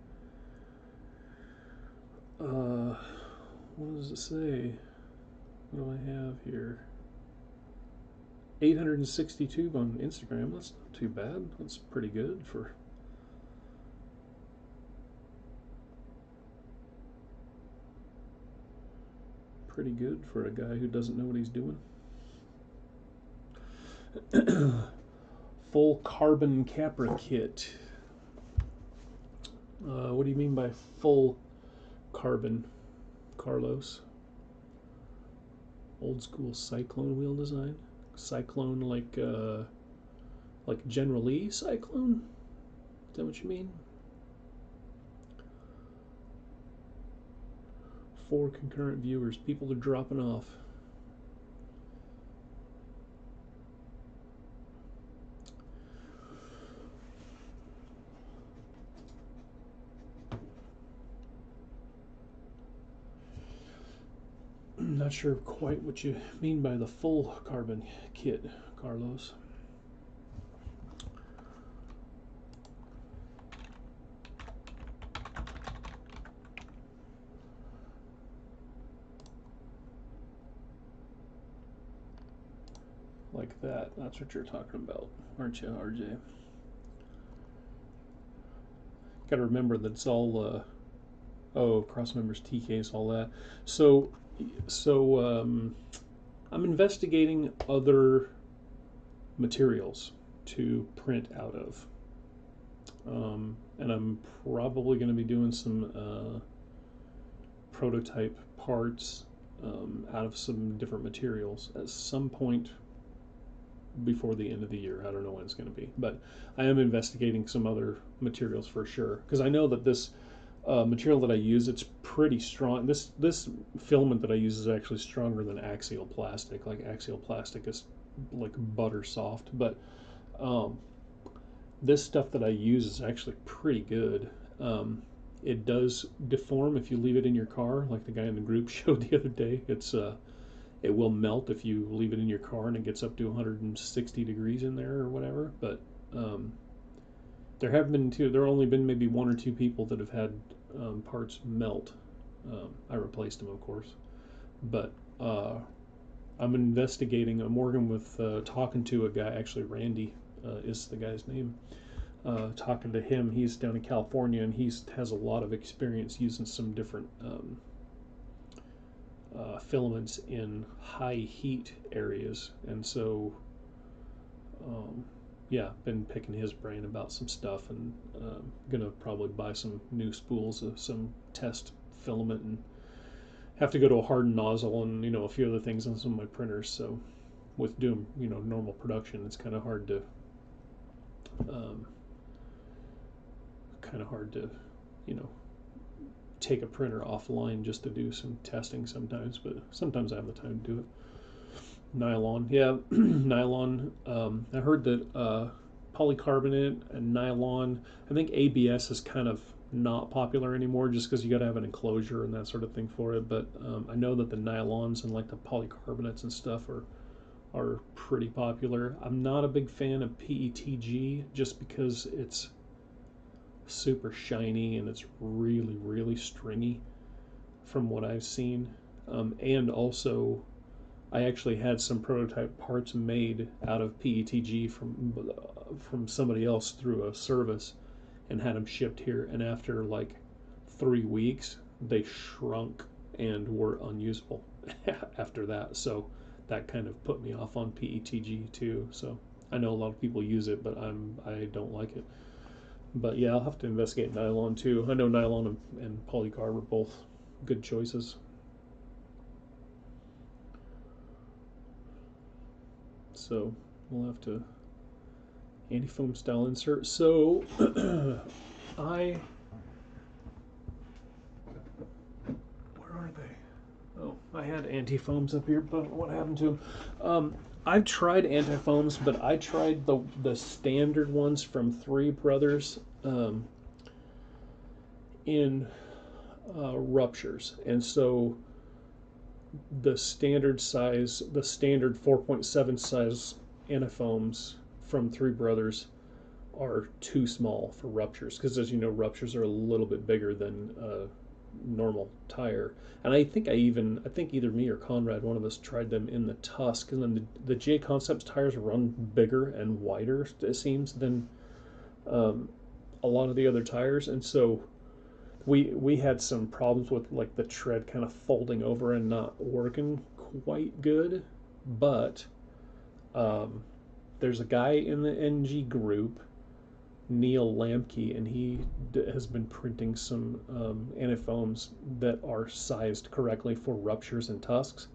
What does it say? What do I have here? 862 on Instagram. That's not too bad. That's pretty good for. Pretty good for a guy who doesn't know what he's doing. Full carbon capper kit. What do you mean by full carbon, Carlos? Old school Cyclone wheel design. Cyclone like General Lee Cyclone? Is that what you mean? 4 concurrent viewers. People are dropping off. I'm not sure quite what you mean by the full carbon kit, Carlos. Like that. That's what you're talking about, aren't you, RJ? Got to remember that it's all, cross members, TKs, all that. So I'm investigating other materials to print out of. And I'm probably going to be doing some prototype parts out of some different materials at some point before the end of the year. I don't know when it's going to be, but I am investigating some other materials for sure, because I know that this material that I use, it's pretty strong. This filament that I use is actually stronger than axial plastic. Like axial plastic is like butter soft, but this stuff that I use is actually pretty good. It does deform if you leave it in your car, like the guy in the group showed the other day. It will melt if you leave it in your car and it gets up to 160 degrees in there or whatever. But there have only been maybe 1 or 2 people that have had parts melt. I replaced them, of course. But I'm investigating. I'm working with talking to a guy. Actually, Randy is the guy's name. Talking to him. He's down in California, and he has a lot of experience using some different filaments in high heat areas, and so yeah, been picking his brain about some stuff, and gonna probably buy some new spools of some test filament, and have to go to a hardened nozzle and a few other things on some of my printers. So with doing normal production, it's kind of hard to take a printer offline just to do some testing sometimes, but sometimes I have the time to do it. Nylon, yeah, nylon. I heard that polycarbonate and nylon, I think ABS is kind of not popular anymore just because you got to have an enclosure and that sort of thing for it, but I know that the nylons and like the polycarbonates and stuff are pretty popular. I'm not a big fan of PETG just because it's super shiny and it's really, really stringy from what I've seen. And also, I actually had some prototype parts made out of PETG from somebody else through a service, and had them shipped here. And after like 3 weeks, they shrunk and were unusable after that. So that kind of put me off on PETG too. So I know a lot of people use it, but I don't like it. But yeah, I'll have to investigate nylon too. I know nylon and polycarb are both good choices. So we'll have to anti-foam style insert. So where are they? Oh, I had anti-foams up here, but what happened to them? I've tried anti-foams, but I tried the standard ones from Three Brothers in ruptures, and so the standard size, the standard 4.7 size antifoams from Three Brothers are too small for ruptures, because as you know, ruptures are a little bit bigger than a normal tire. And I think either me or Conrad, one of us, tried them in the Tusk, and then the J Concepts tires run bigger and wider, it seems, than um, a lot of the other tires, and so we had some problems with like the tread kind of folding over and not working quite good. But um, there's a guy in the NG group, Neil Lamke, and he has been printing some antifoams that are sized correctly for ruptures and tusks.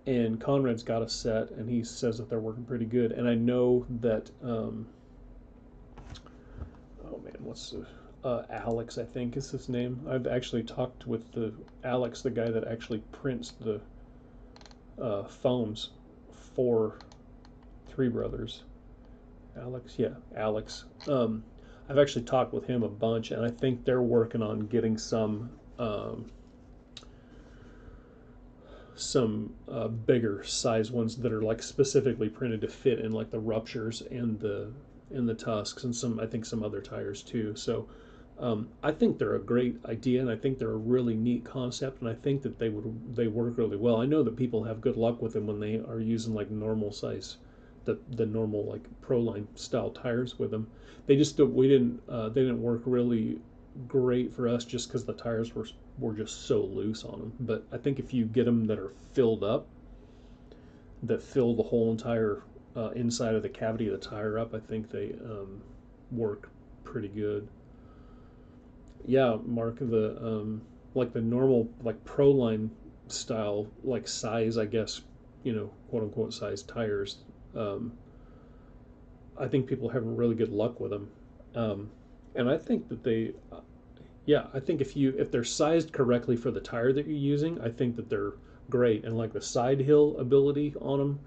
And Conrad's got a set, and he says that they're working pretty good. And I know that oh man, what's the Alex, I think is his name. I've actually talked with the Alex, the guy that actually prints the foams for Three Brothers. Alex, yeah, Alex. I've actually talked with him a bunch, and I think they're working on getting some bigger size ones that are like specifically printed to fit in like the ruptures and the tusks, and some, I think, some other tires too. So I think they're a great idea, and I think they're a really neat concept, and I think that they work really well. I know that people have good luck with them when they are using like normal size, the normal like Proline style tires with them. They just they didn't work really great for us just because the tires were just so loose on them. But I think if you get them that are filled up, that fill the whole entire inside of the cavity of the tire up, I think they work pretty good. Yeah, Mark, the like the normal like Proline style like size, I guess, quote unquote size tires. Um, I think people are having really good luck with them, and I think that yeah, I think if they're sized correctly for the tire that you're using, I think that they're great. And like the side hill ability on them,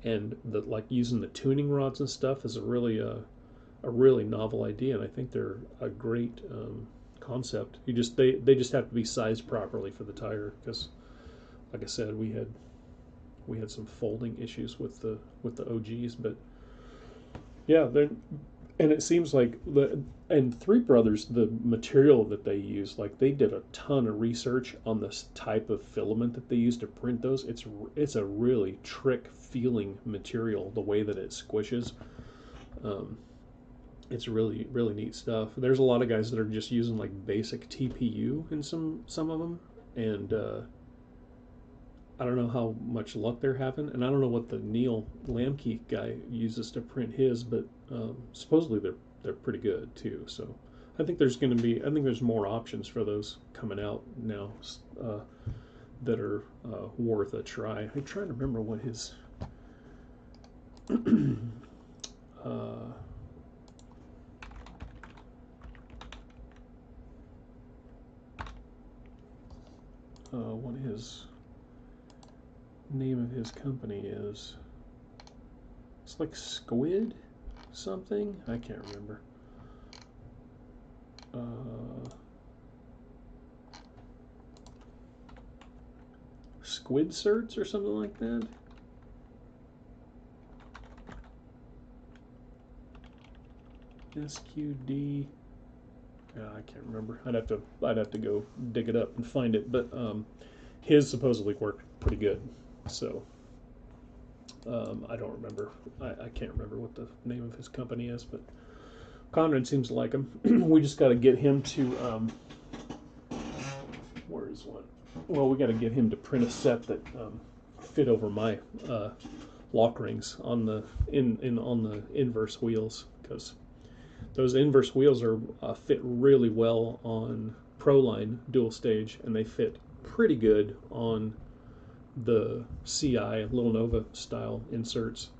and the like using the tuning rods and stuff is a really novel idea, and I think they're a great concept. They just have to be sized properly for the tire, because, like I said, we had some folding issues with the OGs, but yeah, they're, and it seems like and Three Brothers, the material that they use, like they did a ton of research on this type of filament that they use to print those. It's a really trick feeling material, the way that it squishes. Um, it's really neat stuff. There's a lot of guys that are just using like basic TPU in some of them, and I don't know how much luck they're having, and I don't know what the Neil Lamke guy uses to print his, but supposedly they're pretty good too. So I think there's more options for those coming out now that are worth a try. I'm trying to remember what his what his name of his company is. It's like Squid something. I can't remember. Squid Certs or something like that. SQD. I can't remember. I'd have to go dig it up and find it. But his supposedly worked pretty good. So I don't remember. I can't remember what the name of his company is, but Conrad seems to like him. We just got to get him to where is one? Well, we got to get him to print a set that fit over my lock rings on the on the inverse wheels, because those inverse wheels are fit really well on Proline dual stage, and they fit pretty good on the CI Little Nova style inserts,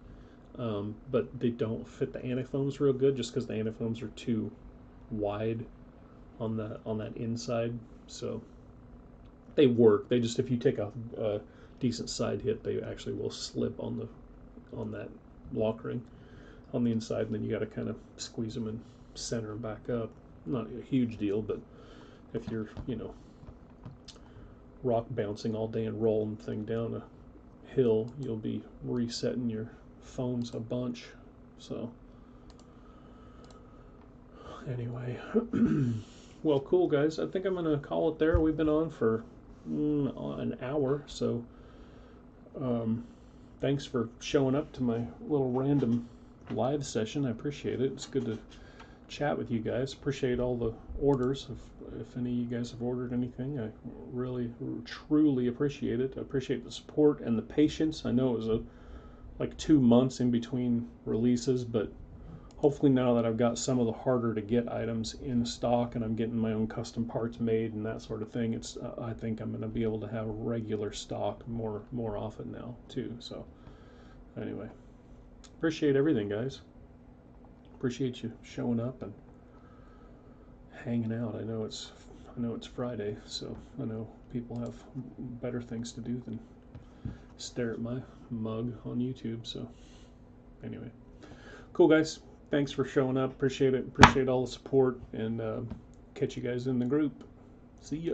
but they don't fit the antifoams real good, just because the antifoams are too wide on that inside. So they work. They just, if you take a decent side hit, they actually will slip on that lock ring on the inside, and then you got to kind of squeeze them and center them back up. Not a huge deal, but if you're rock bouncing all day and rolling the thing down a hill, you'll be resetting your phones a bunch. So anyway, well, cool guys. I think I'm gonna call it there. We've been on for an hour, so thanks for showing up to my little random live session. I appreciate it. It's good to chat with you guys. Appreciate all the orders. If any of you guys have ordered anything, I really truly appreciate it. I appreciate the support and the patience. I know it was like 2 months in between releases, but hopefully now that I've got some of the harder to get items in stock and I'm getting my own custom parts made and that sort of thing, it's I think I'm going to be able to have regular stock more often now too. So anyway, appreciate everything, guys. Appreciate you showing up and hanging out. I know it's Friday, so I know people have better things to do than stare at my mug on YouTube. So anyway, cool guys. Thanks for showing up. Appreciate it. Appreciate all the support, and catch you guys in the group. See ya.